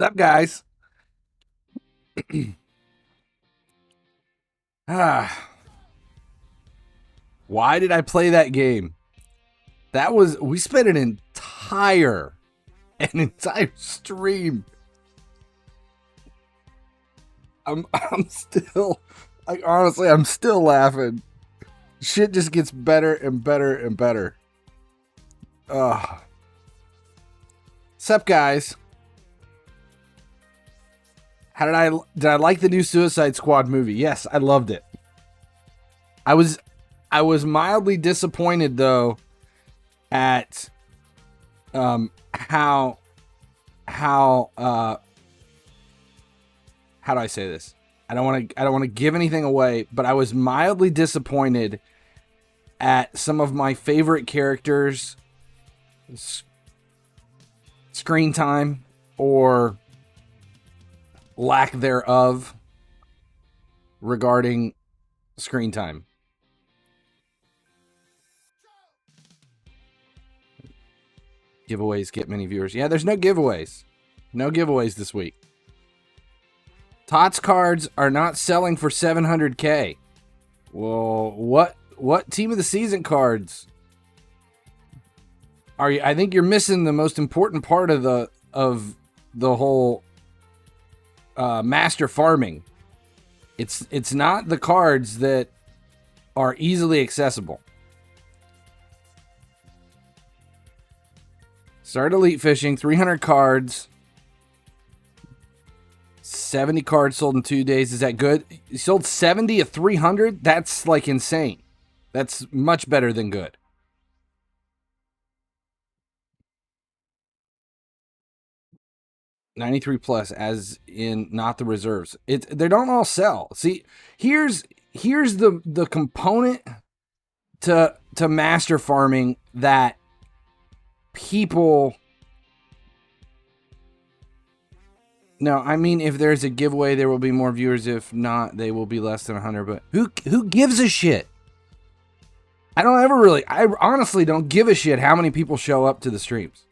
up, guys? Why did I play that game? We spent an entire stream. I'm still, like, honestly, I'm still laughing. Shit just gets better and better and better. Sup, guys? Did I like the new Suicide Squad movie? Yes, I loved it. I was mildly disappointed though at how do I say this? I don't want to give anything away, but I was mildly disappointed at some of my favorite characters' screen time or lack thereof regarding screen time. Giveaways get many viewers. Yeah, there's no giveaways. No giveaways this week. Tots cards are not selling for 700K. Well, what team of the season cards are you? I think you're missing the most important part of the whole master farming. It's not the cards that are easily accessible. Start elite fishing, 300 cards. 70 cards sold in 2 days. Is that good? You sold 70 of 300? That's like insane. That's much better than good. $93 plus, as in not the reserves. They don't all sell. See, here's the component to master farming that people. No, I mean, if there's a giveaway, there will be more viewers. If not, they will be less than 100. But who gives a shit? I honestly don't give a shit how many people show up to the streams.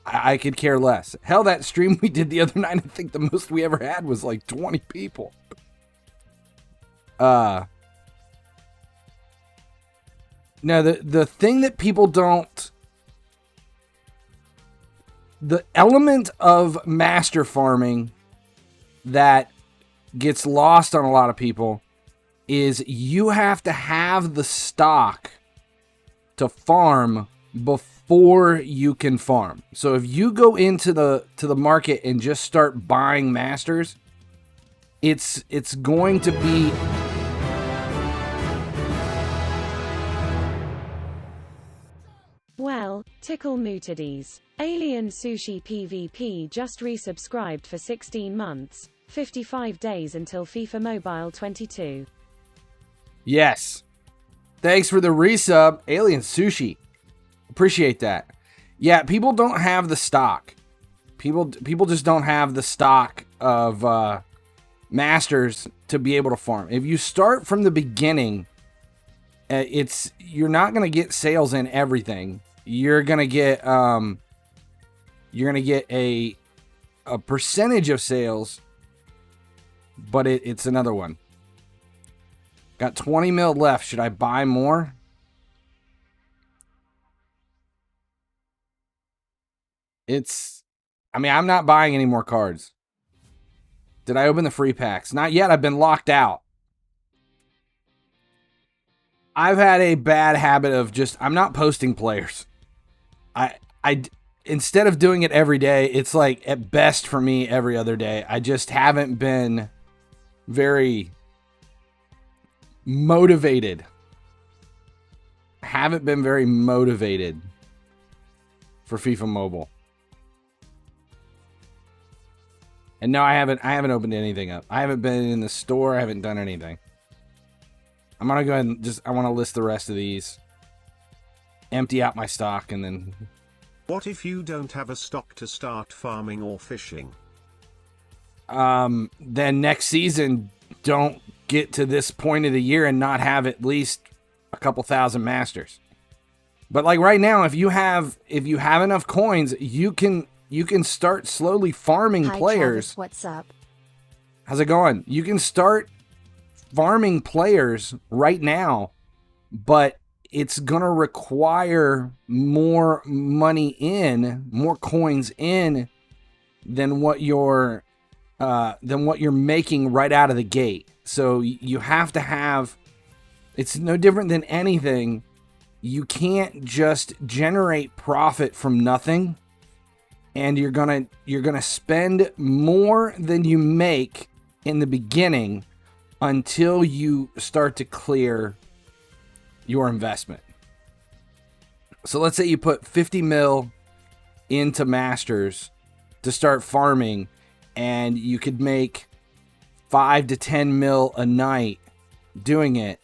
I could care less. Hell, that stream we did the other night, I think the most we ever had was like 20 people. No, the thing that people don't... The element of master farming that gets lost on a lot of people is you have to have the stock to farm before you can farm. So if you go into the market and just start buying masters, it's going to be... Well, tickle mootides. Alien Sushi PvP just resubscribed for 16 months, 55 days until FIFA Mobile 22. Yes. Thanks for the resub, Alien Sushi. Appreciate that. Yeah, people don't have the stock. People just don't have the stock of masters to be able to farm. If you start from the beginning, you're not going to get sales in everything. You're going to get a percentage of sales, but it's another one. Got 20 mil left. Should I buy more? I'm not buying any more cards. Did I open the free packs? Not yet. I've been locked out. I've had a bad habit of I'm not posting players. I instead of doing it every day, it's like at best for me every other day. I just haven't been very motivated. For FIFA Mobile. And no, I haven't opened anything up. I haven't been in the store. I haven't done anything. I'm going to go ahead and I want to list the rest of these. Empty out my stock and then... What if you don't have a stock to start farming or fishing? Then next season, don't get to this point of the year and not have at least a couple thousand masters. But like right now, if you have enough coins, you can you can start slowly farming Hi, players. Travis, what's up? How's it going? You can start farming players right now, but it's going to require more money in, more coins in than what you're making right out of the gate. So you have to have, it's no different than anything. You can't just generate profit from nothing, and you're going to spend more than you make in the beginning until you start to clear your investment. So let's say you put 50 mil into Masters to start farming, and you could make 5 to 10 mil a night doing it.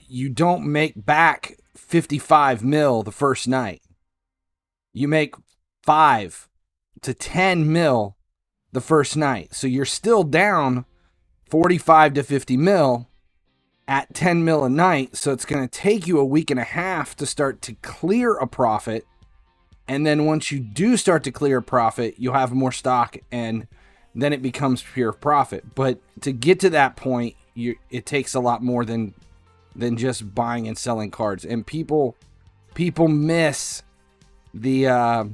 You don't make back 55 mil the first night. You make 5 to 10 mil the first night. So you're still down 45 to 50 mil at 10 mil a night. So it's going to take you a week and a half to start to clear a profit. And then once you do start to clear a profit, you'll have more stock, and then it becomes pure profit. But to get to that point, it takes a lot more than just buying and selling cards. And people miss the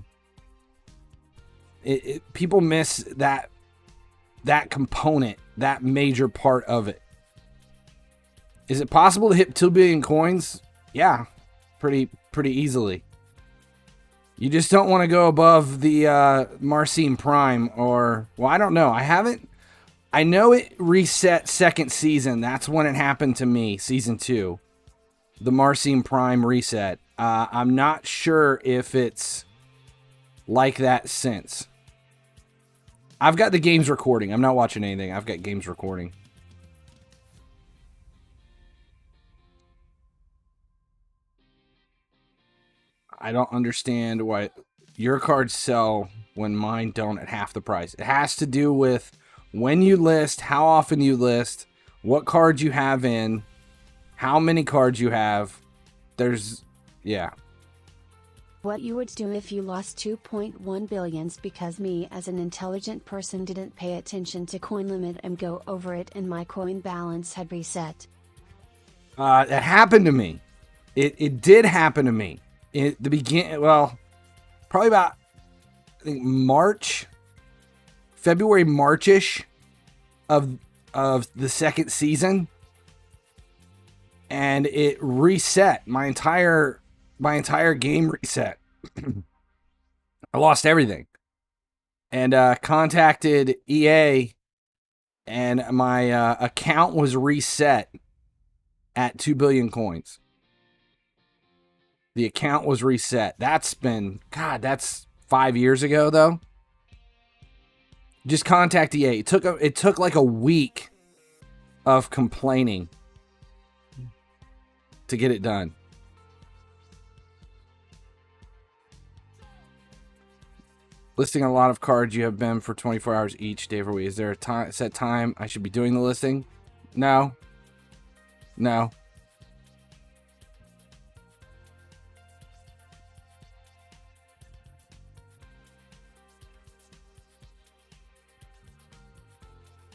people miss that component, that major part of it. Is it possible to hit 2 billion coins? Yeah, pretty easily. You just don't want to go above the Marcin Prime, or, well, I don't know. I know it reset second season. That's when it happened to me, season 2. The Marcin Prime reset. I'm not sure if it's like that since. I've got the games recording. I'm not watching anything. I've got games recording. I don't understand why your cards sell when mine don't at half the price. It has to do with when you list, how often you list, what cards you have in, how many cards you have. Yeah. What you would do if you lost 2.1 billions because me as an intelligent person didn't pay attention to coin limit and go over it and my coin balance had reset. It happened to me. It did happen to me. Probably about, I think, February, March-ish of the second season, and it reset. My entire game reset. I lost everything, and contacted EA, and my account was reset at 2 billion coins. The account was reset. That's 5 years ago, though. Just contact EA. It took like a week of complaining to get it done. Listing a lot of cards you have been for 24 hours each day for a week. Is there a set time I should be doing the listing? No.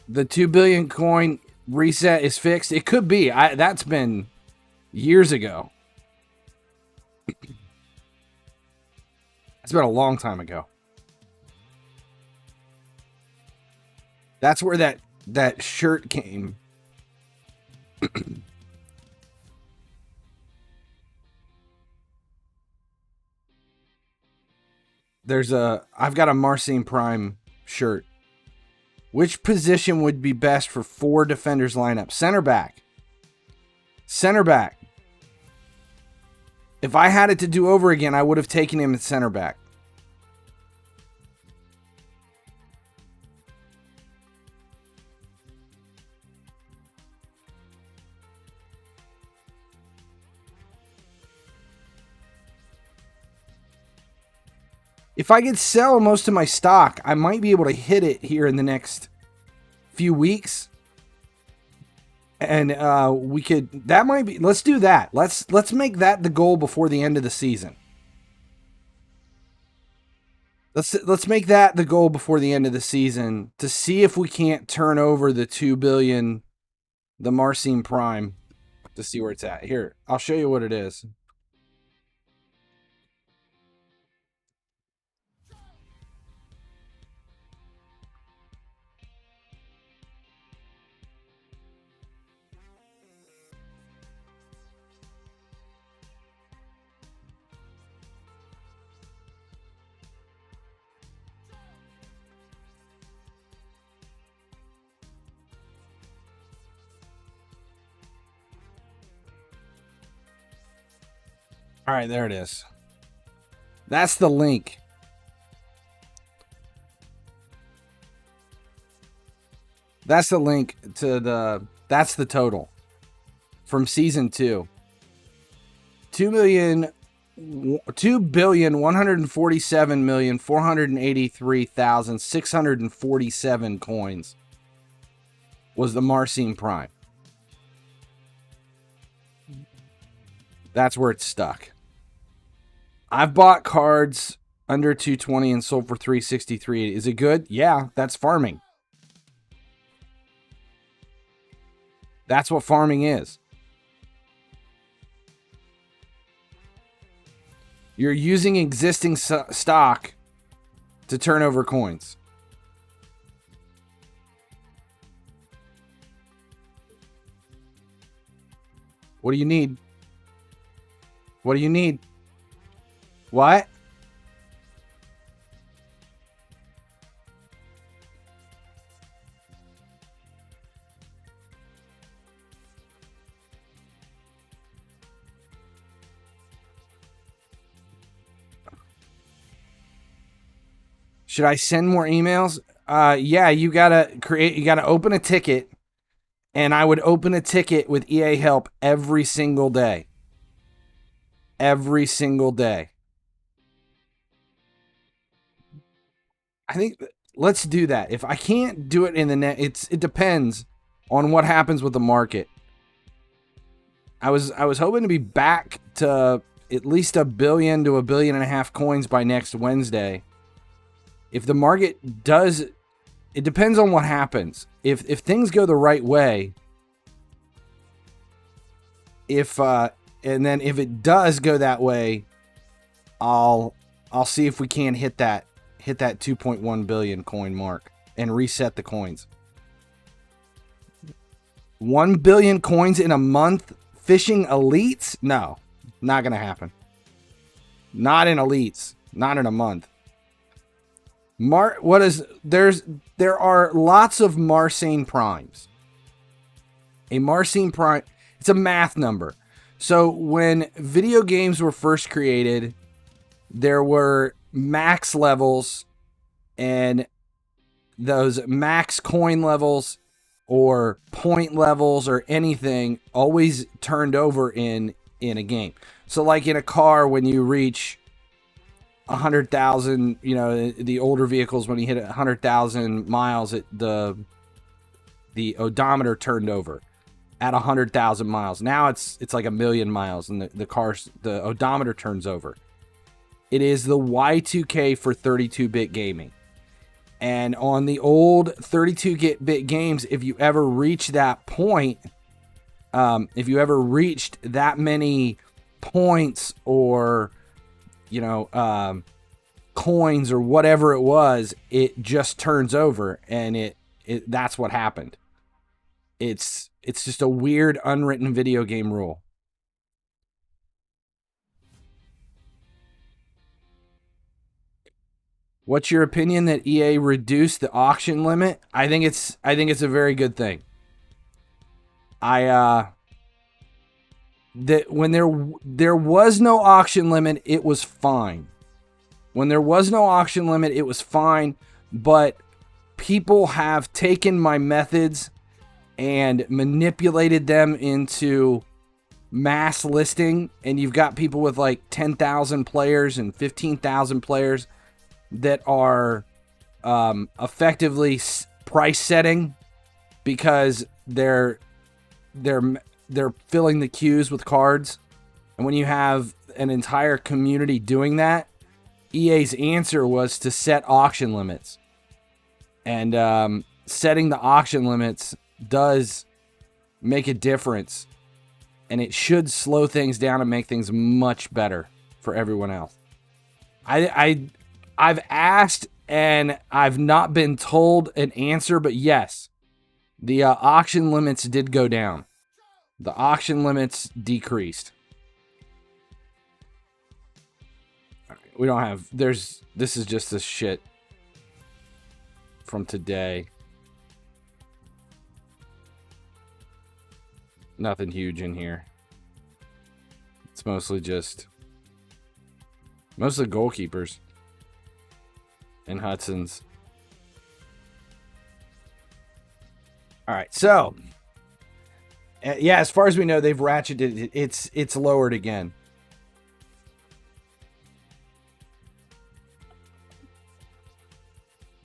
The 2 billion coin reset is fixed. It could be. That's been years ago. It's been a long time ago. That's where that shirt came. I've got a Marcin Prime shirt. Which position would be best for 4 defenders lineup? Center back. If I had it to do over again, I would have taken him at center back. If I could sell most of my stock, I might be able to hit it here in the next few weeks. And let's do that. Let's make that the goal before the end of the season. Let's make that the goal before the end of the season to see if we can't turn over the 2 billion, the Marcin Prime, to see where it's at. Here, I'll show you what it is. All right, there it is. That's the link. That's the link to that's the total from season 2. 2,147,483,647 coins was the Marcin Prime. That's where it's stuck. I've bought cards under 220 and sold for 363. Is it good? Yeah, that's farming. That's what farming is. You're using existing stock to turn over coins. What do you need? What do you need? What? Should I send more emails? Yeah, you gotta open a ticket, and I would open a ticket with EA help every single day. Every single day. I think let's do that. If I can't do it in the net, it depends on what happens with the market. I was hoping to be back to at least 1 billion to 1.5 billion coins by next Wednesday. If the market does, it depends on what happens. If things go the right way, and then if it does go that way, I'll see if we can hit that 2.1 billion coin mark and reset the coins. 1 billion coins in a month fishing elites? No, not gonna happen. Not in elites. Not in a month. There are lots of Marcin Primes. A Marcin Prime, it's a math number. So when video games were first created, there were max levels, and those max coin levels or point levels or anything always turned over in a game. So like in a car, when you reach 100,000, the older vehicles, when you hit 100,000 miles, the odometer turned over at 100,000 miles. Now it's like 1 million miles, and the odometer turns over. It is the Y2K for 32-bit gaming. And on the old 32-bit games, if you ever reach that point, if you ever reached that many points or coins or whatever it was, it just turns over, and that's what happened. It's just a weird unwritten video game rule. What's your opinion that EA reduced the auction limit? I think it's a very good thing. That when there was no auction limit, it was fine. When there was no auction limit, it was fine, but people have taken my methods and manipulated them into mass listing, and you've got people with like 10,000 players and 15,000 players that are effectively price setting because they're filling the queues with cards. And when you have an entire community doing that, EA's answer was to set auction limits. And setting the auction limits does make a difference. And it should slow things down and make things much better for everyone else. I've asked and I've not been told an answer, but yes, the auction limits did go down. The auction limits decreased. We don't have, this is just this shit from today. Nothing huge in here. It's mostly goalkeepers and Hudson's. All right, so yeah, as far as we know, they've ratcheted it. It's lowered again.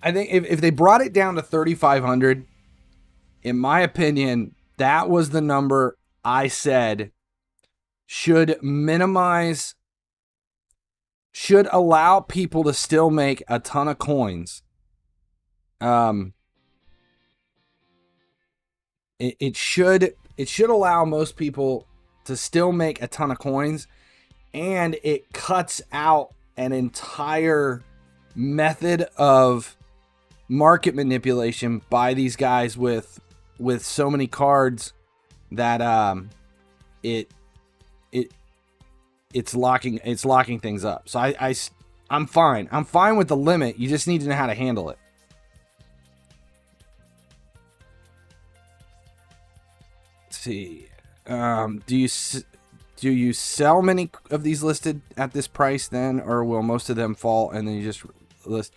I think if they brought it down to 3,500, in my opinion, that was the number I said should allow people to still make a ton of coins. It should allow most people to still make a ton of coins, and it cuts out an entire method of market manipulation by these guys with so many cards that it's locking things up. So I'm fine. I'm fine with the limit. You just need to know how to handle it. Let's see. Do you sell many of these listed at this price then, or will most of them fall and then you just list?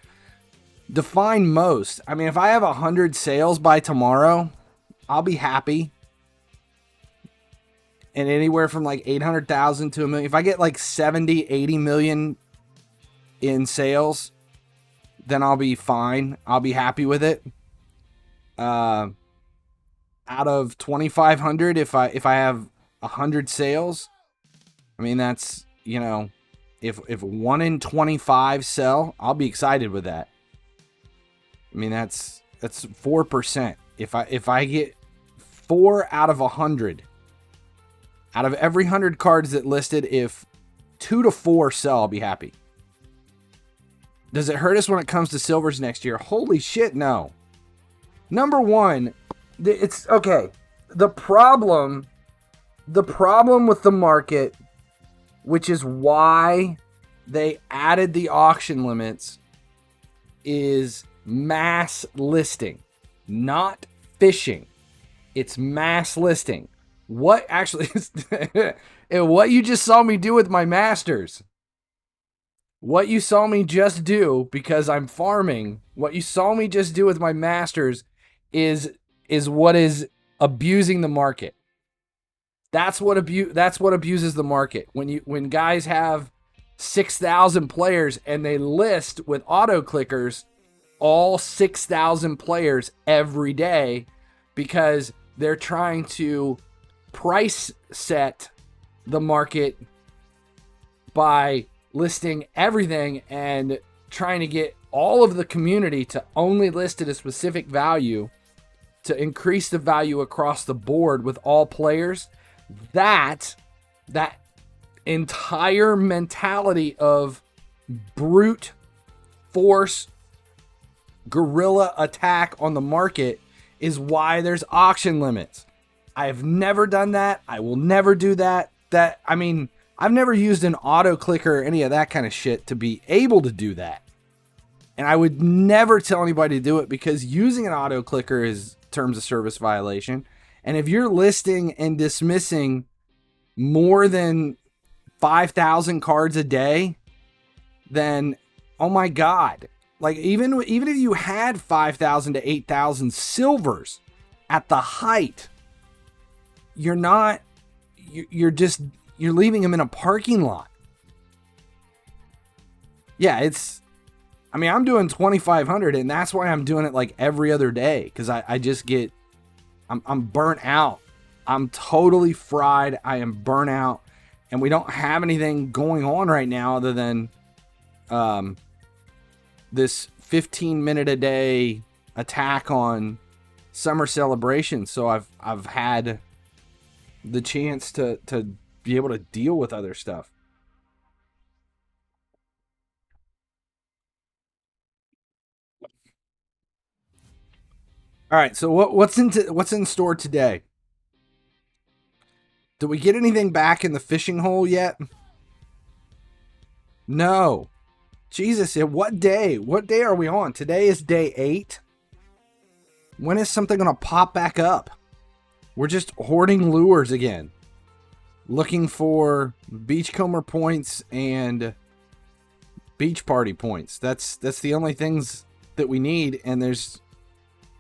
Define most. I mean, if I have 100 sales by tomorrow, I'll be happy. And anywhere from like 800,000 to $1 million. If I get like 70, 80 million in sales, then I'll be fine. I'll be happy with it. Out of 2,500, if I have 100 sales, I mean, that's, you know, if 1 in 25 sell, I'll be excited with that. I mean, that's 4%. If I get 4 out of 100, out of every 100 cards that listed, if 2 to 4 sell, I'll be happy. Does it hurt us when it comes to silvers next year? Holy shit, no. Number one, it's okay. The problem with the market, which is why they added the auction limits, is mass listing, not fishing. It's mass listing. What actually is what you just saw me do with my masters. What you saw me just do, because I'm farming, what you saw me just do with my masters is what is abusing the market. That's what abuses the market. When guys have 6,000 players and they list with auto clickers all 6,000 players every day because they're trying to price set the market by listing everything and trying to get all of the community to only list at a specific value to increase the value across the board with all players. That entire mentality of brute force guerrilla attack on the market is why there's auction limits. I have never done that. I will never do that. I mean, I've never used an auto clicker or any of that kind of shit to be able to do that. And I would never tell anybody to do it because using an auto clicker is terms of service violation. And if you're listing and dismissing more than 5,000 cards a day, then, oh my God. Like, even if you had 5,000 to 8,000 silvers at the height, you're leaving them in a parking lot. Yeah, I'm doing 2,500, and that's why I'm doing it like every other day, because I just get, I'm burnt out. I'm totally fried. I am burnt out, and we don't have anything going on right now other than this 15-minute a day attack on summer celebration. So I've had the chance to be able to deal with other stuff. All right, so what's in store today? Did we get anything back in the fishing hole yet? No. Jesus, what day? What day are we on? Today is day 8. When is something going to pop back up? We're just hoarding lures again. Looking for beachcomber points and beach party points. That's the only things that we need, and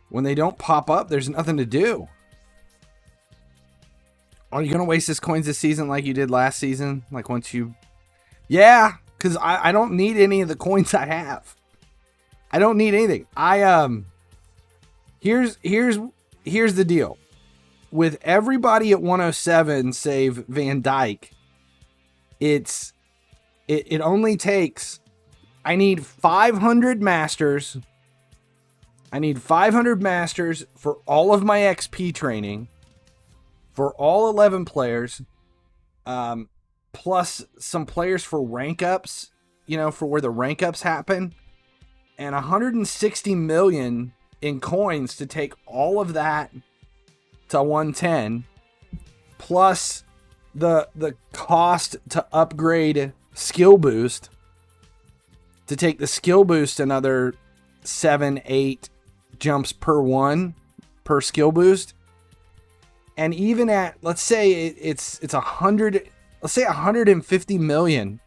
when they don't pop up, there's nothing to do. Are you going to waste this coins this season like you did last season? Like once you... Yeah, because I don't need any of the coins I have. I don't need anything. Here's the deal. With everybody at 107 save Van Dyke, it only takes... I need 500 masters. I need 500 masters for all of my XP training. For all 11 players, plus some players for rank ups, for where the rank ups happen, and 160 million in coins to take all of that to 110, plus the cost to upgrade skill boost, to take the skill boost another 7-8 jumps per skill boost. And even at, let's say it's 100, let's say 150 million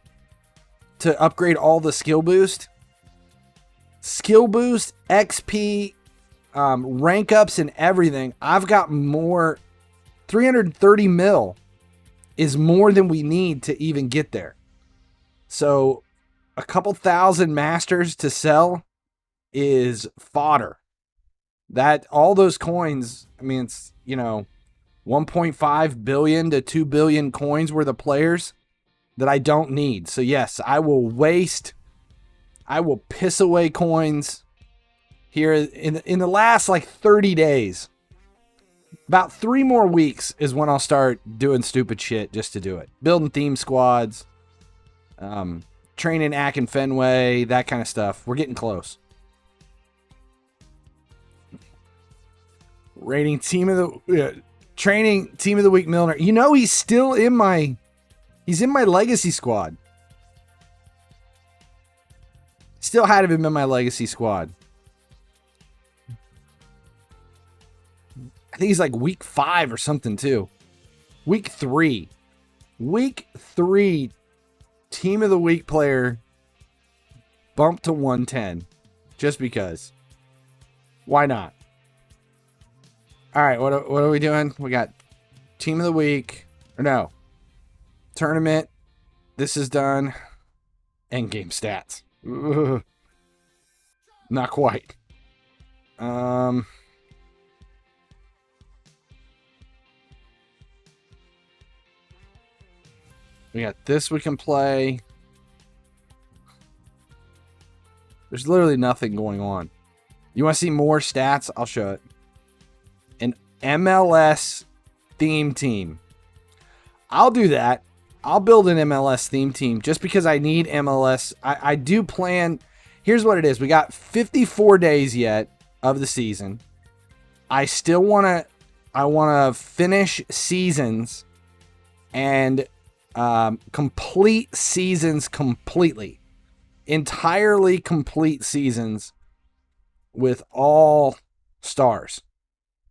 to upgrade all the skill boost, XP, rank ups and everything. I've got more. 330 mil is more than we need to even get there. So a couple thousand masters to sell is fodder. That all those coins, I mean, it's, 1.5 billion to 2 billion coins worth of players that I don't need. So yes, I will piss away coins here in the last 30 days. About 3 more weeks is when I'll start doing stupid shit just to do it. Building theme squads, training Ack and Fenway, that kind of stuff. We're getting close. Rating team of the... Training team of the week, Milner. He's still in my legacy squad. Still had him in my legacy squad. I think he's week 5 or something too. Week 3. Week 3 team of the week player bumped to 110. Just because. Why not? All right, what are we doing? We got team of the week. Or no. Tournament. This is done. Endgame stats. Ugh. Not quite. We got this we can play. There's literally nothing going on. You want to see more stats? I'll show it. An MLS theme team. I'll do that. I'll build an MLS theme team just because I need MLS. I do plan. Here's what it is. We got 54 days yet of the season. I still want to finish seasons and complete seasons completely. Entirely complete seasons with all stars.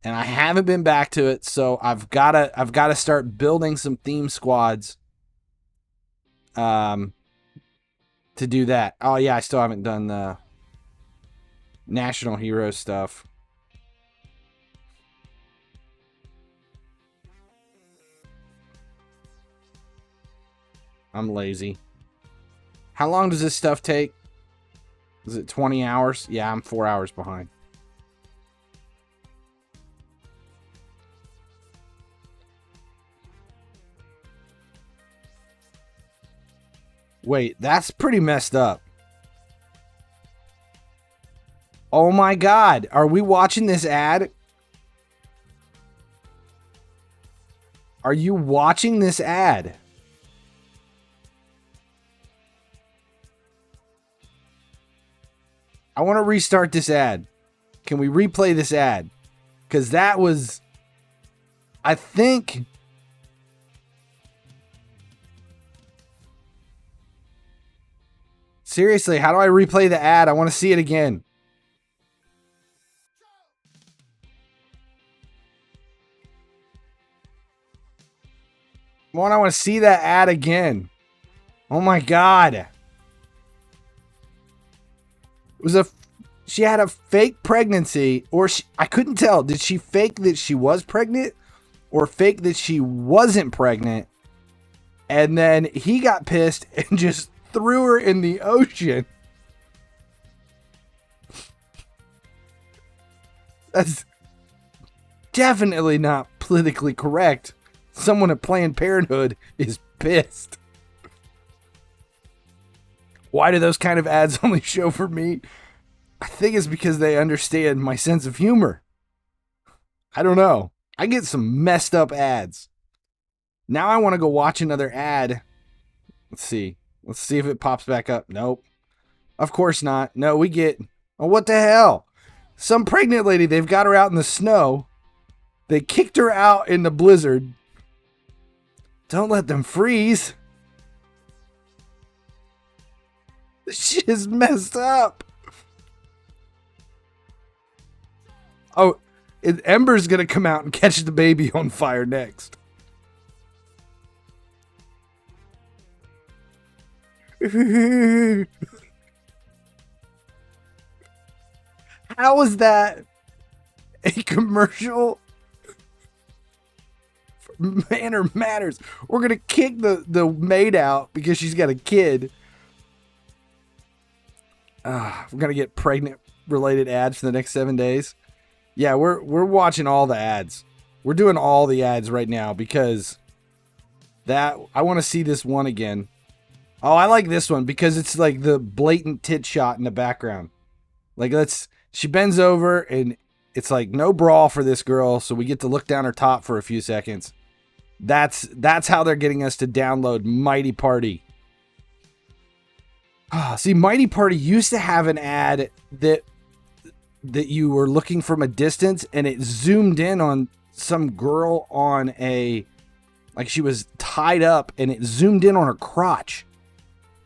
And I haven't been back to it, so I've got to start building some theme squads to do that. Oh yeah, I still haven't done the National Hero stuff. I'm lazy. How long does this stuff take? Is it 20 hours? Yeah, I'm 4 hours behind. Wait, that's pretty messed up. Oh my God. Are we watching this ad? Are you watching this ad? I want to restart this ad. Can we replay this ad? Because that was, I think, seriously, how do I replay the ad? I want to see it again. Come on, I want to see that ad again. Oh my God. It was she had a fake pregnancy, or I couldn't tell. Did she fake that she was pregnant or fake that she wasn't pregnant? And then he got pissed and just threw her in the ocean. That's definitely not politically correct. Someone at Planned Parenthood is pissed. Why do those kind of ads only show for me? I think it's because they understand my sense of humor. I don't know. I get some messed up ads. Now I want to go watch another ad. Let's see. Let's see if it pops back up. Nope. Of course not. No, we get... Oh, what the hell? Some pregnant lady, they've got her out in the snow. They kicked her out in the blizzard. Don't let them freeze. This shit is messed up. Oh, Ember's going to come out and catch the baby on fire next. How is that a commercial for Manor Matters? We're going to kick the maid out because she's got a kid. We're going to get pregnant related ads for the next 7 days. Yeah, we're watching all the ads. We're doing all the ads right now because I want to see this one again. Oh, I like this one because it's like the blatant tit shot in the background. Like she bends over and it's like no bra for this girl, so we get to look down her top for a few seconds. That's how they're getting us to download Mighty Party. See, Mighty Party used to have an ad that you were looking from a distance and it zoomed in on some girl on like she was tied up and it zoomed in on her crotch.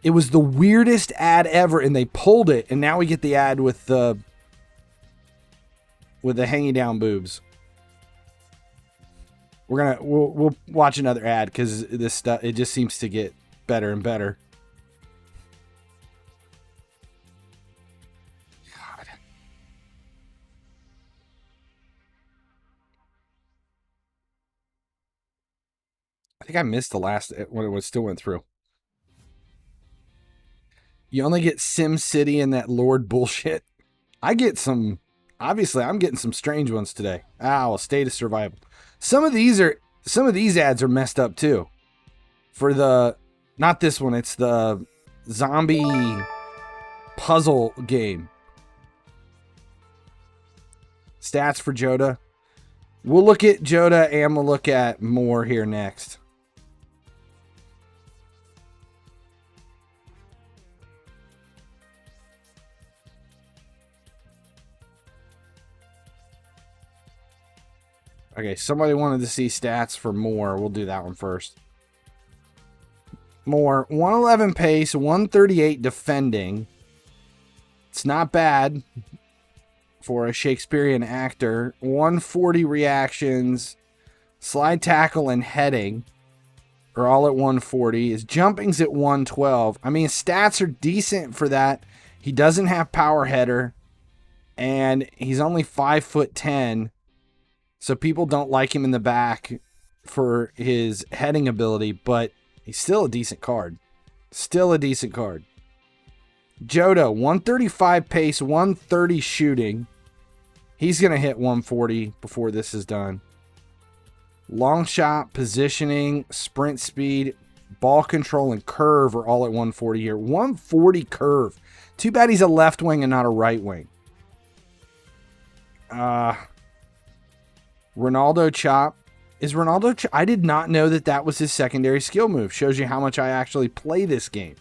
It was the weirdest ad ever and they pulled it and now we get the ad with the hanging down boobs. We'll watch another ad because this stuff, it just seems to get better and better. I think I missed the last when it still went through. You only get Sim City and that Lord bullshit. I get some. Obviously, I'm getting some strange ones today. A State of Survival. Some of these ads are messed up too. For not this one. It's the zombie puzzle game. Stats for Joda. We'll look at Joda and we'll look at more here next. Okay, somebody wanted to see stats for more. We'll do that one first. More. 111 pace, 138 defending. It's not bad for a Shakespearean actor. 140 reactions. Slide tackle and heading are all at 140. His jumping's at 112. I mean, stats are decent for that. He doesn't have power header. And he's only 5'10". So people don't like him in the back for his heading ability, but he's still a decent card. Still a decent card. Joda, 135 pace, 130 shooting. He's going to hit 140 before this is done. Long shot, positioning, sprint speed, ball control, and curve are all at 140 here. 140 curve. Too bad he's a left wing and not a right wing. Ronaldo chop. Is Ronaldo chop? I did not know that that was his secondary skill move. Shows you how much I actually play this game.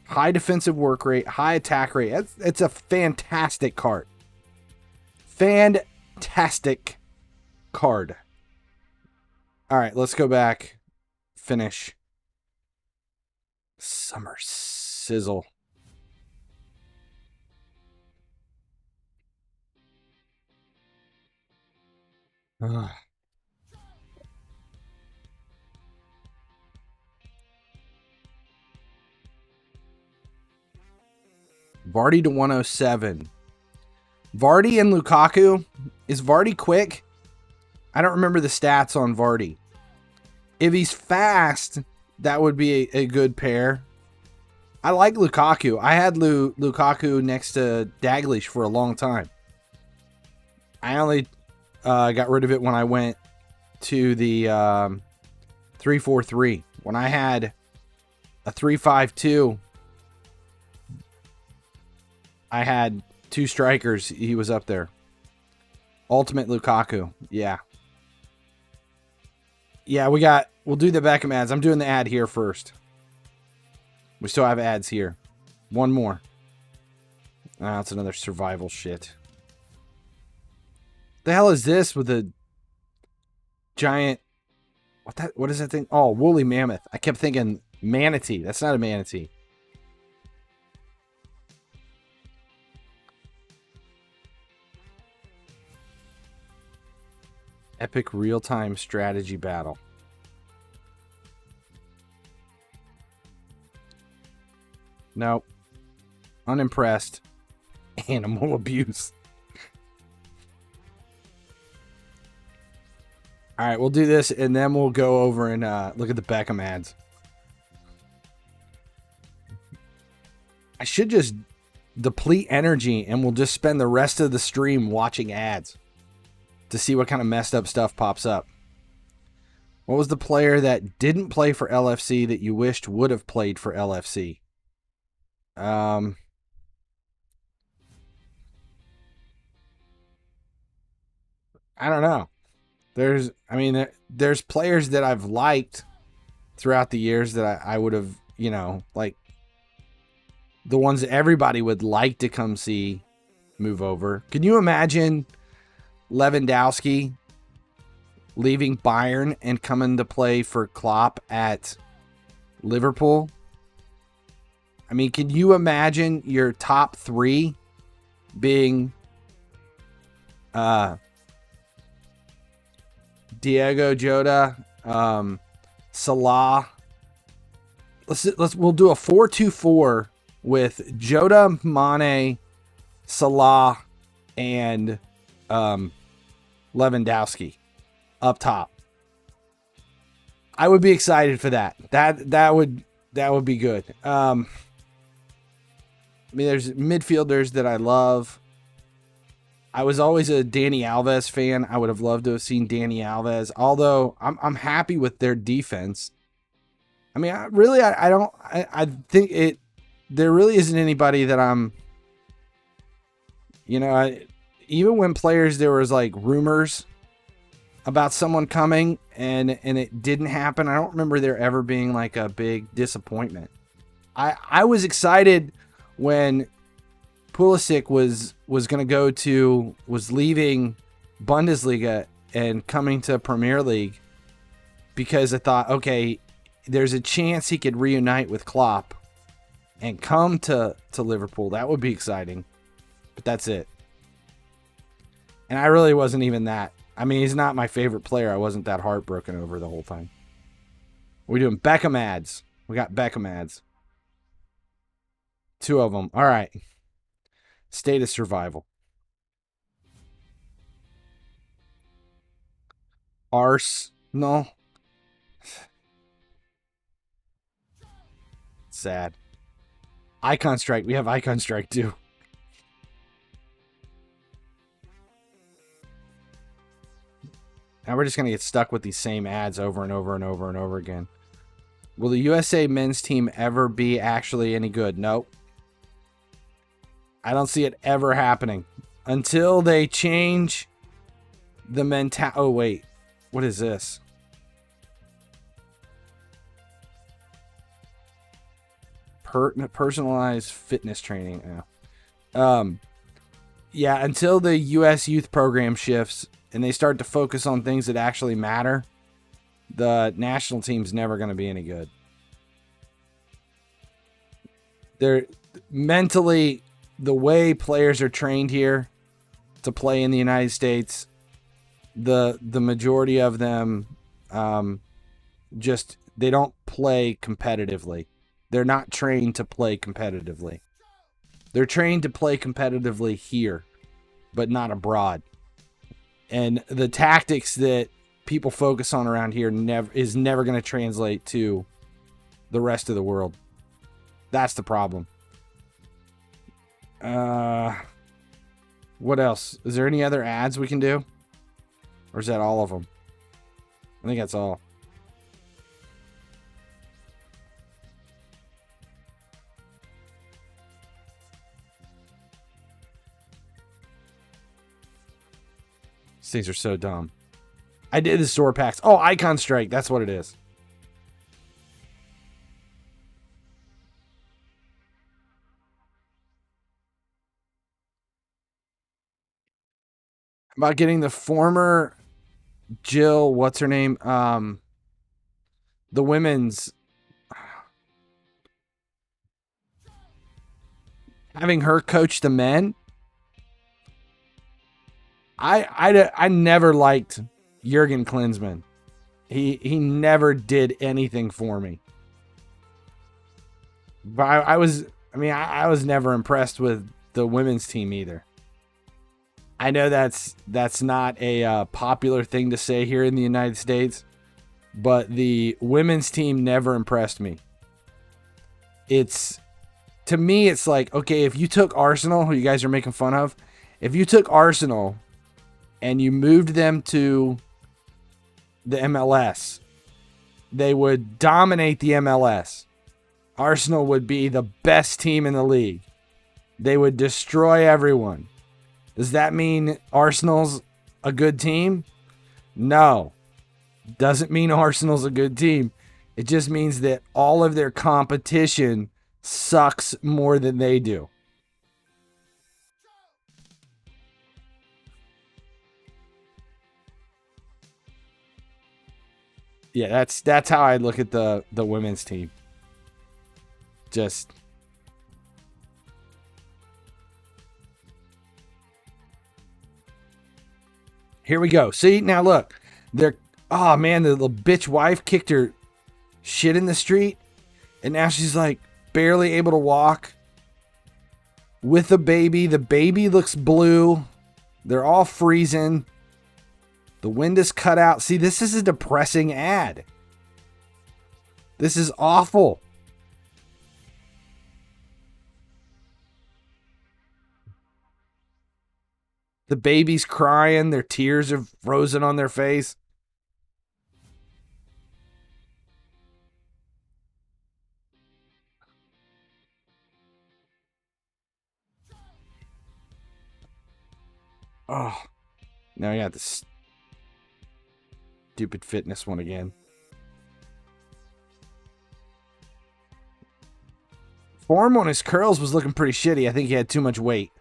High defensive work rate, high attack rate. It's a fantastic card. Fantastic card. All right, let's go back. Finish. Summer sizzle. Ugh. Vardy to 107. Vardy and Lukaku. Is Vardy quick? I don't remember the stats on Vardy. If he's fast, that would be a good pair. I like Lukaku. I had Lukaku next to Dalglish for a long time. I only got rid of it when I went to the 3-4-3. When I had a 3-5-2, I had two strikers. He was up there. Ultimate Lukaku. Yeah. Yeah, we'll do the Beckham ads. I'm doing the ad here first. We still have ads here. One more. Ah, it's another survival shit. The hell is this with the giant... What is that thing? Oh, woolly mammoth. I kept thinking manatee. That's not a manatee. Epic real-time strategy battle. Nope. Unimpressed. Animal abuse. All right, we'll do this, and then we'll go over and look at the Beckham ads. I should just deplete energy, and we'll just spend the rest of the stream watching ads to see what kind of messed up stuff pops up. What was the player that didn't play for LFC that you wished would have played for LFC? I don't know. There's players that I've liked throughout the years that I would have, like the ones that everybody would like to come see move over. Can you imagine Lewandowski leaving Bayern and coming to play for Klopp at Liverpool? I mean, can you imagine your top three being Diego Jota, Salah? We'll do a 4-2-4 with Jota, Mane, Salah, and Lewandowski up top. I would be excited for that. That would be good. There's midfielders that I love. I was always a Dani Alves fan. I would have loved to have seen Dani Alves, although I'm happy with their defense. I mean, I think there really isn't anybody that I'm, even when players, there was like rumors about someone coming and it didn't happen. I don't remember there ever being like a big disappointment. I was excited when Pulisic was leaving Bundesliga and coming to Premier League, because I thought, okay, there's a chance he could reunite with Klopp and come to Liverpool. That would be exciting. But that's it. And I really wasn't even that. I mean, he's not my favorite player. I wasn't that heartbroken over the whole time. We're doing Beckham ads. We got Beckham ads. 2 of them. All right. State of survival. Arsenal. Sad. Icon Strike. We have Icon Strike too. Now we're just going to get stuck with these same ads over and over and over and over again. Will the USA men's team ever be actually any good? Nope. I don't see it ever happening. Until they change the Oh, wait. What is this? Personalized fitness training. Yeah, until the U.S. youth program shifts and they start to focus on things that actually matter, the national team's never going to be any good. They're mentally, the way players are trained here to play in the United States, the majority of them just, they don't play competitively. They're not trained to play competitively. They're trained to play competitively here, but not abroad. And the tactics that people focus on around here is never going to translate to the rest of the world. That's the problem. What else? Is there any other ads we can do? Or is that all of them? I think that's all. These things are so dumb. I did the store packs. Oh, Icon Strike. That's what it is. About getting the former Jill, what's her name? The women's, having her coach the men. I never liked Jurgen Klinsmann. He never did anything for me. But I was never impressed with the women's team either. I know that's not a popular thing to say here in the United States, but the women's team never impressed me. To me, it's like, okay, if you took Arsenal, who you guys are making fun of, if you took Arsenal and you moved them to the MLS, they would dominate the MLS. Arsenal would be the best team in the league. They would destroy everyone. Does that mean Arsenal's a good team? No. Doesn't mean Arsenal's a good team. It just means that all of their competition sucks more than they do. Yeah, that's how I look at the women's team. Just here we go. See, now look. Oh man, the little bitch wife kicked her shit in the street, and now she's like barely able to walk with the baby. The baby looks blue. They're all freezing. The wind is cut out. See, this is a depressing ad. This is awful. The baby's crying. Their tears are frozen on their face. Oh, now I got this stupid fitness one again. Form on his curls was looking pretty shitty. I think he had too much weight.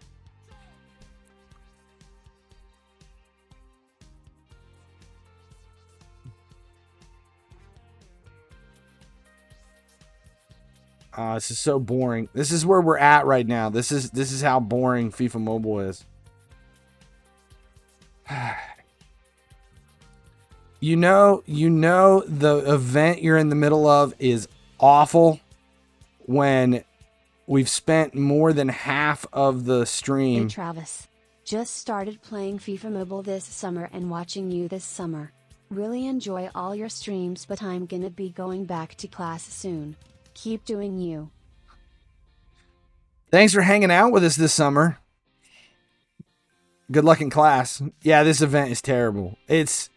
This is so boring. This is where we're at right now. This is how boring FIFA Mobile is. You know the event you're in the middle of is awful when we've spent more than half of the stream. Hey Travis, just started playing FIFA Mobile this summer and watching you this summer. Really enjoy all your streams, but I'm gonna be going back to class soon. Keep doing you. Thanks for hanging out with us this summer. Good luck in class. Yeah, this event is terrible. It's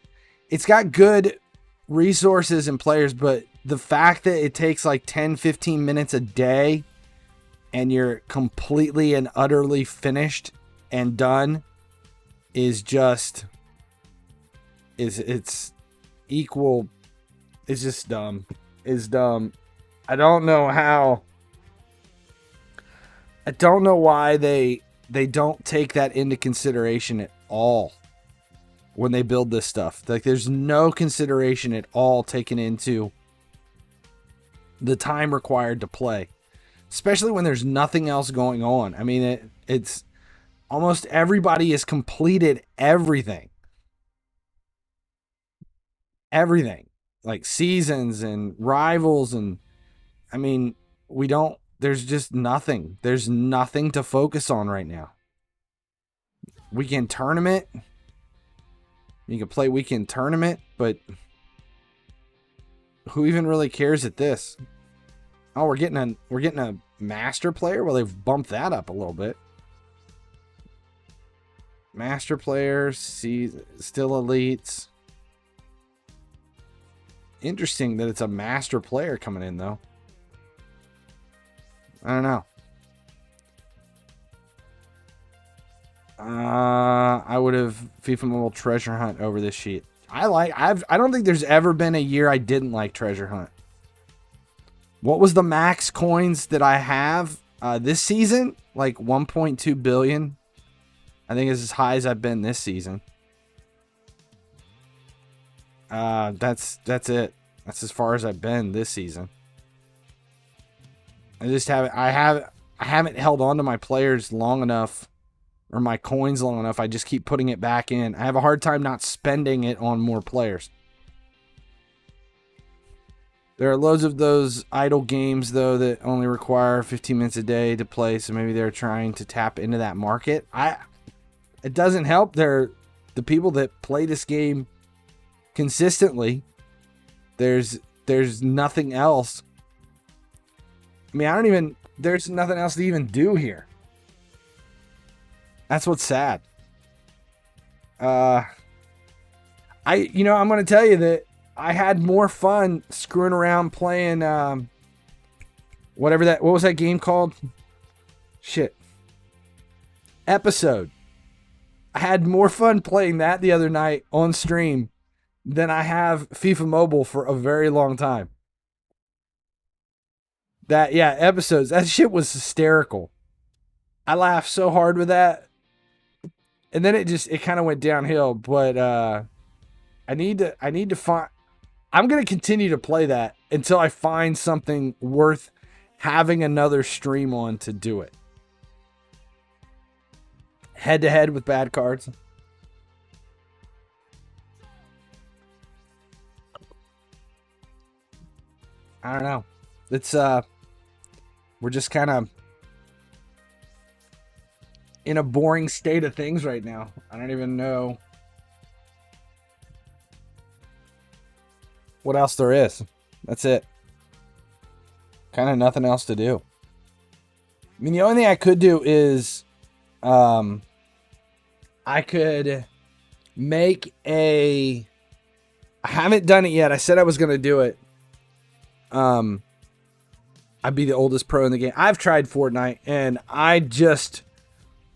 got good resources and players, but the fact that it takes like 10-15 minutes a day and you're completely and utterly finished and done is just it's equal. It's just dumb. It's dumb. I don't know why they don't take that into consideration at all when they build this stuff. Like, there's no consideration at all taken into the time required to play, especially when there's nothing else going on. I mean, it's almost everybody has completed everything. Everything. Like seasons and rivals, and I mean, there's just nothing. There's nothing to focus on right now. Weekend tournament. You can play weekend tournament, but who even really cares at this? Oh, we're getting a master player. Well, they've bumped that up a little bit. Master player, still elites. Interesting that it's a master player coming in, though. I don't know. I would have FIFA Mobile Treasure Hunt over this sheet. I don't think there's ever been a year I didn't like Treasure Hunt. What was the max coins that I have this season? Like 1.2 billion. I think it's as high as I've been this season. That's it. That's as far as I've been this season. I haven't held on to my players long enough, or my coins long enough. I just keep putting it back in. I have a hard time not spending it on more players. There are loads of those idle games, though, that only require 15 minutes a day to play, so maybe they're trying to tap into that market. It doesn't help. They're the people that play this game consistently. There's nothing else. I mean, there's nothing else to even do here. That's what's sad. I'm going to tell you that I had more fun screwing around playing, what was that game called? Shit. Episode. I had more fun playing that the other night on stream than I have FIFA Mobile for a very long time. Episodes. That shit was hysterical. I laughed so hard with that. And then it kind of went downhill, but I need to find. I'm going to continue to play that until I find something worth having another stream on to do it. Head to head with bad cards. I don't know. It's we're just kind of in a boring state of things right now. I don't even know what else there is. That's it. Kind of nothing else to do. I mean, the only thing I could do is I could make I haven't done it yet. I said I was going to do it. I'd be the oldest pro in the game. I've tried Fortnite, and I just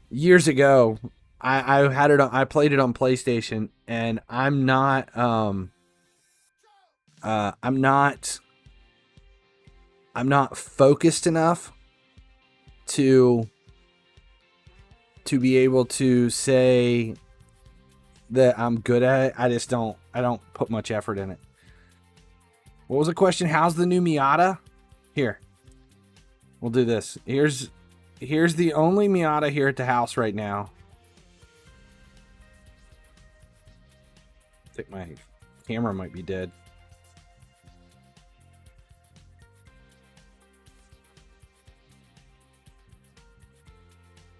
years ago I had it on, I played it on PlayStation, and I'm not focused enough to be able to say that I'm good at it. I don't put much effort in it. What was the question? How's the new Miata? Here. We'll do this. Here's the only Miata here at the house right now. I think my camera might be dead.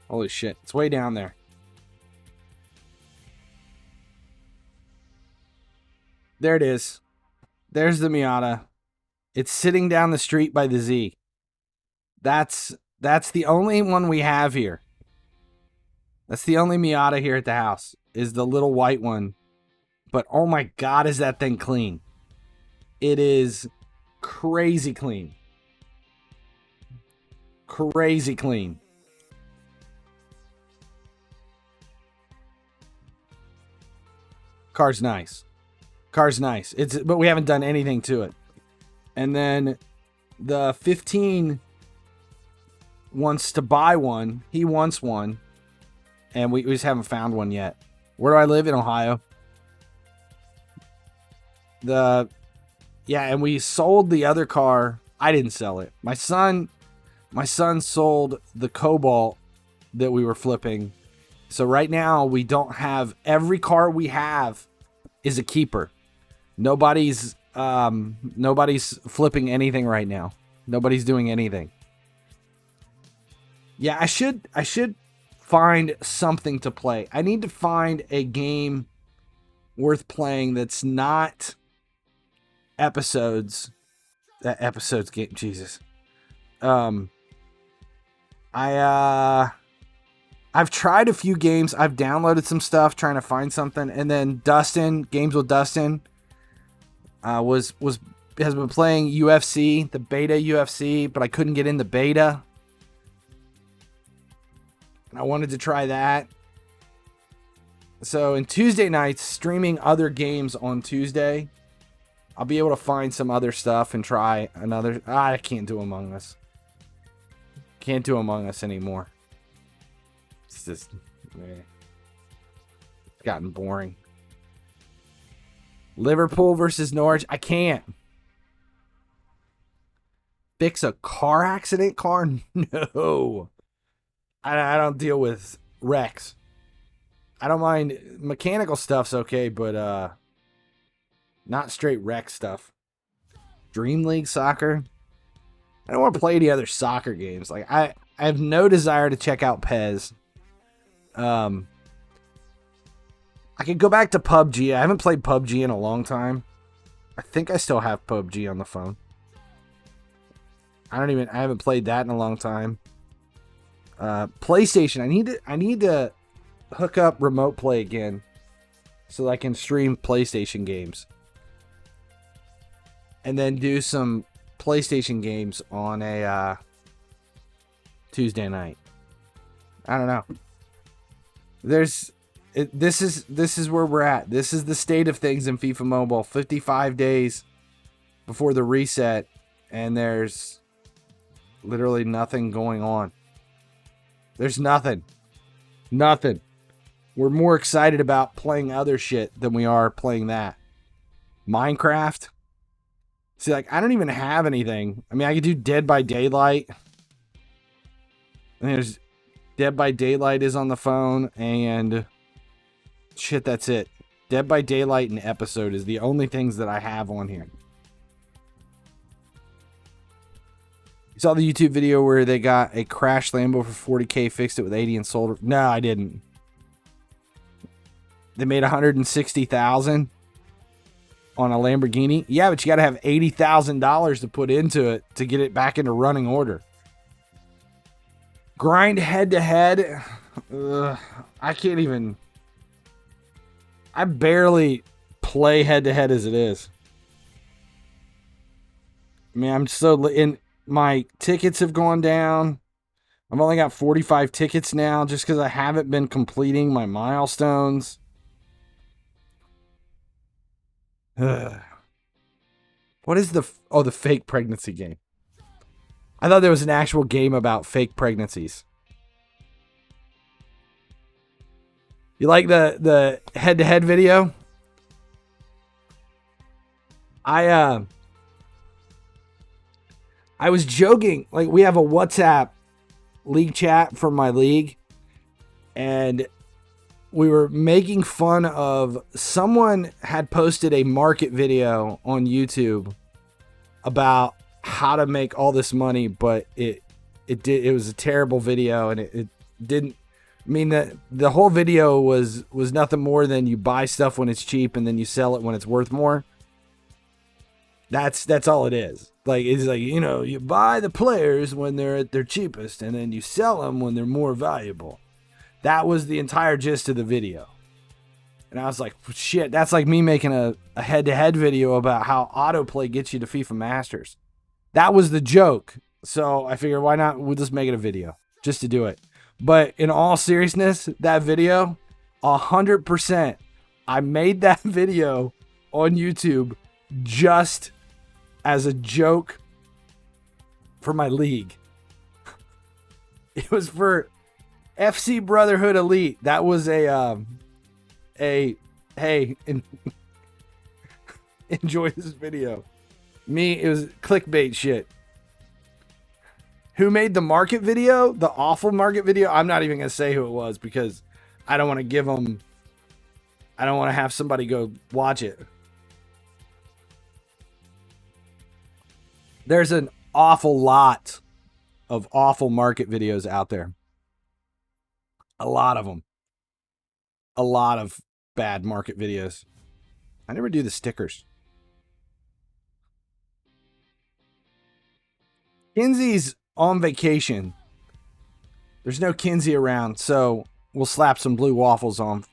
Holy shit. It's way down there. There it is. There's the Miata. It's sitting down the street by the Z. That's the only one we have here. That's the only Miata here at the house, is the little white one. But oh my God, is that thing clean. It is crazy clean. Crazy clean. Car's nice. Car's nice. But we haven't done anything to it. And then the 15 wants to buy one. He wants one. And we just haven't found one yet. Where do I live? In Ohio. And we sold the other car. I didn't sell it. My son sold the Cobalt that we were flipping. So right now we don't have, every car we have is a keeper. Nobody's flipping anything right now. Nobody's doing anything. Yeah, I should find something to play. I need to find a game worth playing that's not episodes. That episodes game, Jesus. I've tried a few games. I've downloaded some stuff trying to find something, and then Dustin, Games with Dustin, has been playing UFC, the beta UFC, but I couldn't get in the beta. And I wanted to try that. So in Tuesday nights, streaming other games on Tuesday, I'll be able to find some other stuff and try another. I can't do Among Us. Can't do Among Us anymore. It's just, it's gotten boring. Liverpool versus Norwich. I can't. Fix a car accident car? No. I don't deal with wrecks. I don't mind. Mechanical stuff's okay, but not straight wreck stuff. Dream League soccer. I don't want to play any other soccer games. Like I have no desire to check out PES. I could go back to PUBG. I haven't played PUBG in a long time. I think I still have PUBG on the phone. I haven't played that in a long time. PlayStation. I need to hook up remote play again so that I can stream PlayStation games. And then do some PlayStation games on a Tuesday night. I don't know. This is where we're at. This is the state of things in FIFA Mobile. 55 days before the reset, and there's literally nothing going on. There's nothing. Nothing. We're more excited about playing other shit than we are playing that. Minecraft. See, like, I don't even have anything. I mean, I could do Dead by Daylight. And there's Dead by Daylight is on the phone, and shit, that's it. Dead by Daylight and Episode is the only things that I have on here. You saw the YouTube video where they got a crashed Lambo for $40K, fixed it with 80 and sold it? No, I didn't. They made $160,000 on a Lamborghini. Yeah, but you got to have $80,000 to put into it to get it back into running order. Grind head to head. I can't even. I barely play head to head as it is. I mean, I'm so in. My tickets have gone down. I've only got 45 tickets now just because I haven't been completing my milestones. What is the fake pregnancy game? I thought there was an actual game about fake pregnancies. You like the head-to-head video? I was joking. Like, we have a WhatsApp league chat for my league, and we were making fun of someone had posted a market video on YouTube about how to make all this money, but it was a terrible video, and it didn't. I mean, the whole video was nothing more than you buy stuff when it's cheap and then you sell it when it's worth more. That's all it is. Like, it's like, you know, you buy the players when they're at their cheapest and then you sell them when they're more valuable. That was the entire gist of the video. And I was like, shit, that's like me making a head-to-head video about how autoplay gets you to FIFA Masters. That was the joke. So I figured, why not? We'll just make it a video just to do it. But in all seriousness, that video, 100%, I made that video on YouTube just as a joke for my league. It was for FC Brotherhood Elite. That was hey, enjoy this video. It was clickbait shit. Who made the market video? The awful market video? I'm not even going to say who it was because I don't want to give them... I don't want to have somebody go watch it. There's an awful lot of awful market videos out there. A lot of them. A lot of bad market videos. I never do the stickers. Kinsey's on vacation. There's no Kinsey around, so we'll slap some blue waffles on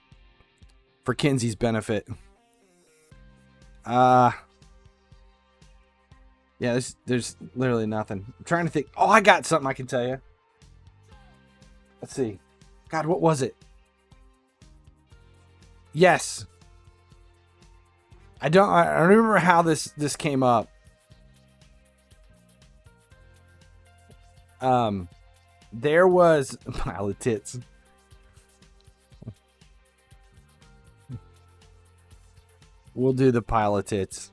for Kinsey's benefit. Yeah, there's literally nothing. I'm trying to think. Oh, I got something I can tell you. Let's see. God, what was it? Yes. I don't remember how this came up. There was a pile of tits. We'll do the pile of tits.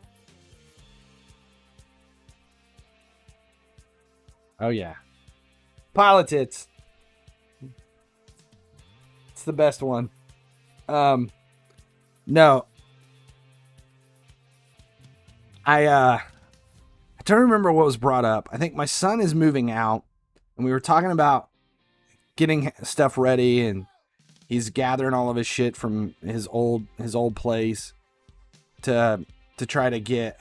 Oh yeah. Pile of tits. It's the best one. No. I don't remember what was brought up. I think my son is moving out, and we were talking about getting stuff ready, and he's gathering all of his shit from his old place to try to get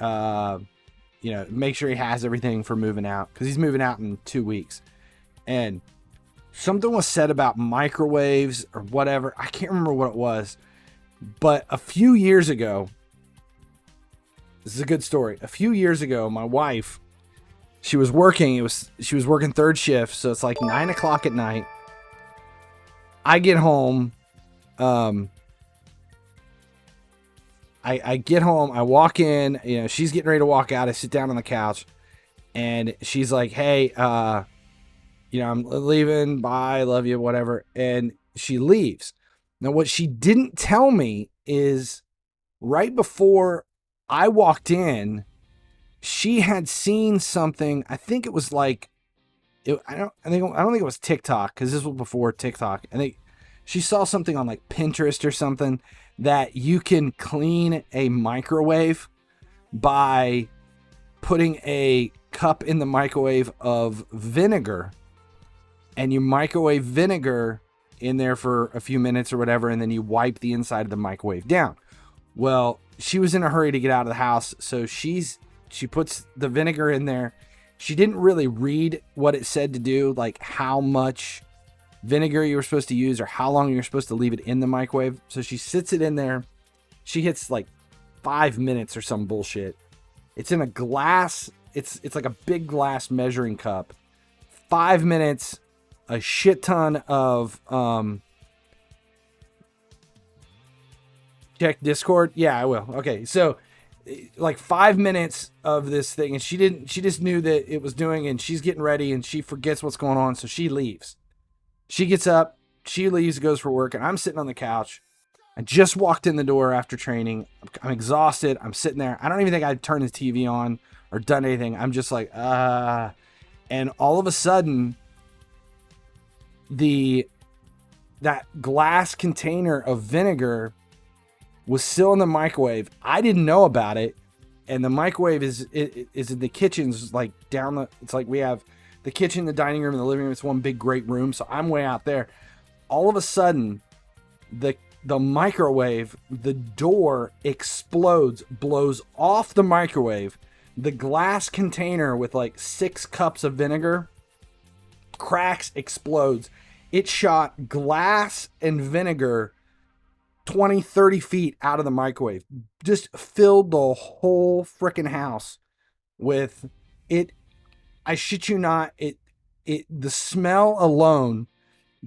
make sure he has everything for moving out, because he's moving out in 2 weeks. And something was said about microwaves or whatever. I can't remember what it was, but a few years ago, this is a good story. A few years ago, my wife, she was working third shift, so it's like 9 o'clock at night. I get home. I get home, I walk in, she's getting ready to walk out. I sit down on the couch, and she's like, hey, I'm leaving. Bye. Love you. Whatever. And she leaves. Now, what she didn't tell me is right before I walked in, she had seen something. I think it was like, I don't think it was TikTok, because this was before TikTok. I think she saw something on like Pinterest or something that you can clean a microwave by putting a cup in the microwave of vinegar, and you microwave vinegar in there for a few minutes or whatever, and then you wipe the inside of the microwave down. Well, she was in a hurry to get out of the house, so she puts the vinegar in there. She didn't really read what it said to do, like how much vinegar you were supposed to use or how long you're supposed to leave it in the microwave. So she sits it in there. She hits like 5 minutes or some bullshit. It's in a glass. It's like a big glass measuring cup. 5 minutes, a shit ton of check Discord. Yeah, I will. Okay, so like 5 minutes of this thing, and she just knew that it was doing, and she's getting ready, and she forgets what's going on, so she leaves. She gets up, she leaves, goes for work, and I'm sitting on the couch. I just walked in the door after training. I'm exhausted. I'm sitting there. I don't even think I'd turned the TV on or done anything. I'm just like, and all of a sudden, that glass container of vinegar was still in the microwave. I didn't know about it, and the microwave is in the kitchen's like down it's like we have the kitchen, the dining room, and the living room. It's one big great room, so I'm way out there. All of a sudden, the microwave, the door explodes, blows off the microwave. The glass container with like 6 cups of vinegar cracks, explodes. It shot glass and vinegar 20, 30 feet out of the microwave. Just filled the whole freaking house with it. I shit you not, the smell alone,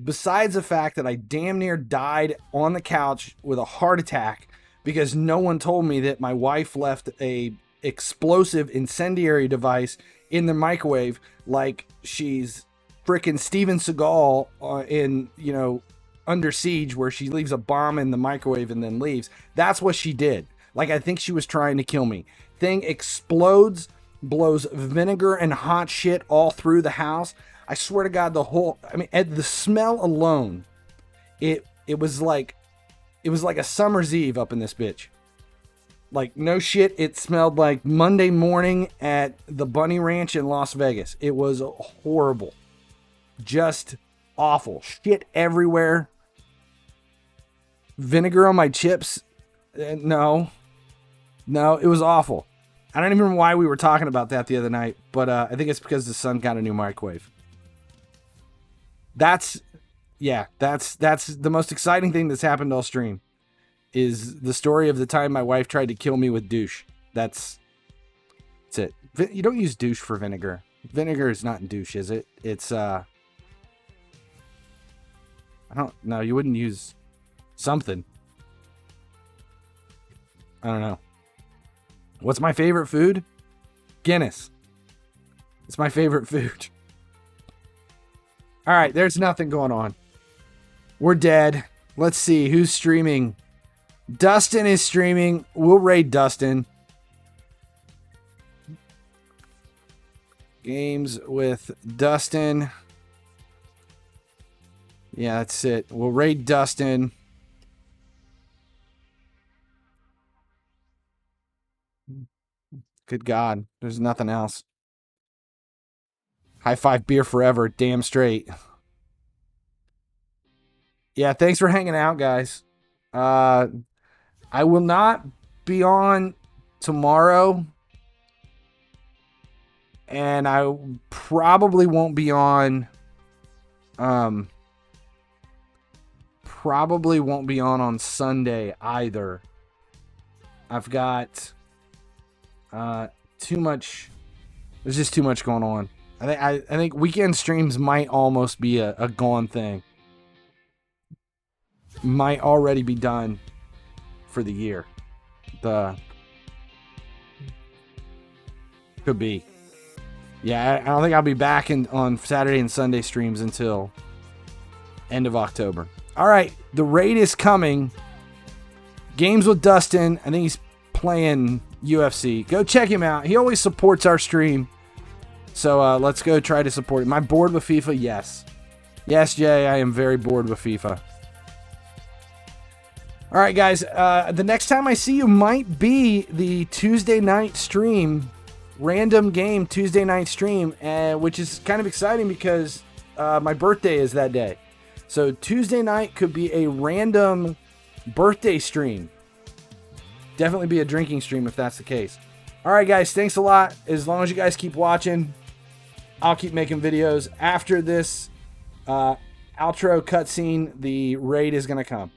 besides the fact that I damn near died on the couch with a heart attack because no one told me that my wife left a explosive incendiary device in the microwave like she's freaking Steven Seagal in, Under Siege, where she leaves a bomb in the microwave and then leaves. That's what she did. Like, I think she was trying to kill me. Thing explodes, blows vinegar and hot shit all through the house. I swear to God, the smell alone, it was like a summer's eve up in this bitch. Like, no shit, it smelled like Monday morning at the Bunny Ranch in Las Vegas. It was horrible. Just awful. Shit everywhere. Vinegar on my chips. No, it was awful. I don't even remember why we were talking about that the other night, but I think it's because the son got a new microwave. That's the most exciting thing that's happened all stream, is the story of the time my wife tried to kill me with douche. That's it. You don't use douche for vinegar. Vinegar is not in douche, is it? It's I don't know. You wouldn't use something. I don't know. What's my favorite food? Guinness. It's my favorite food. All right, there's nothing going on. We're dead. Let's see who's streaming. Dustin is streaming. We'll raid Dustin. Games with Dustin. Yeah, that's it. We'll raid Dustin. Good God. There's nothing else. High five beer forever. Damn straight. Yeah, thanks for hanging out, guys. I will not be on tomorrow. And I probably won't be on... Probably won't be on Sunday either. I've got too much. There's just too much going on. I think weekend streams might almost be a gone thing. Might already be done for the year. Could be. Yeah, I don't think I'll be back on Saturday and Sunday streams until end of October. All right, the raid is coming. Games with Dustin. I think he's playing UFC. Go check him out. He always supports our stream. So let's go try to support him. Am I bored with FIFA? Yes. Yes, Jay, I am very bored with FIFA. All right, guys. The next time I see you might be the Tuesday night stream. Random game Tuesday night stream. Which is kind of exciting because my birthday is that day. So Tuesday night could be a random birthday stream. Definitely be a drinking stream if that's the case. All right, guys. Thanks a lot. As long as you guys keep watching, I'll keep making videos. After this outro cutscene, the raid is going to come.